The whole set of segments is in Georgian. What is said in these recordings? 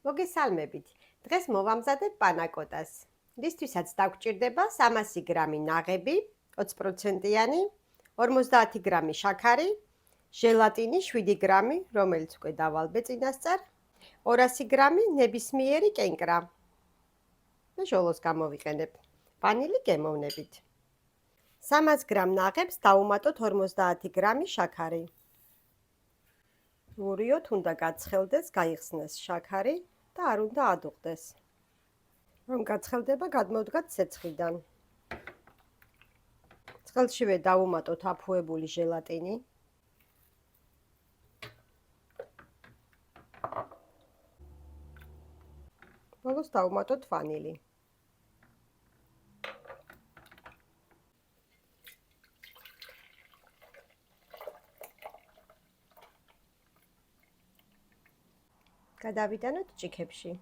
მოგესალმებით. დღეს მოვამზადებ პანაკოტას. რისთვისაც დაგვჭირდება 300 გრამი ნაღები, 20%-იანი, 50 გრამი შაქარი, ჟელატინი 7 გრამი, რომელიც უკვე დავალბე წინასწარ, 200 გრამი ნებისმიერი კენკრა. და ჟოლოს გამოვიყენებ. ვანილი გემოვნებით. 300 გრამ ნაღებს დავუმატოთ 50 გრამი შაქარი. ვურიოთ, უნდა გაცხელდეს, გაიხსნეს შაქარი და არ უნდა ადუღდეს. რომ გაცხელდება, გადმოვდგათ ცეცხლიდან. ცხელშივე დავუმატოთ აფუებული ჟელატინი. ბოლოს დავუმატოთ ვანილი. გადავიტანოთ ჭიქებში.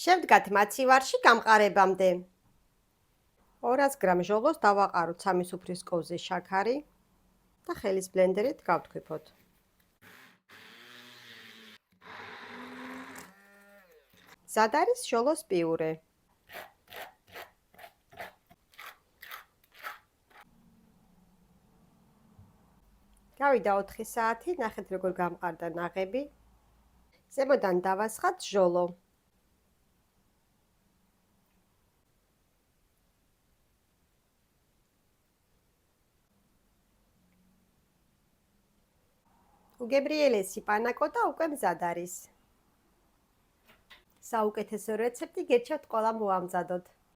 შევდგათ მაცივარში გამყარებამდე. 200 გრამ ჟოლოს დავაყაროთ 3 სუფრის კოვზე შაქარი და ხელის ბლენდერით გავთქვიფოთ. მზად არის ჟოლოს პიურე. გავიდა 4 საათი, ნახეთ როგორ გამყარდა ნაღები. ზემოდან დავასხათ ჟოლო. უგებრიელესი პანაკოტა უკვე მზად არის. საუკეთესო რეცეპტი გერჩევთ ყველა მოვამზადოთ.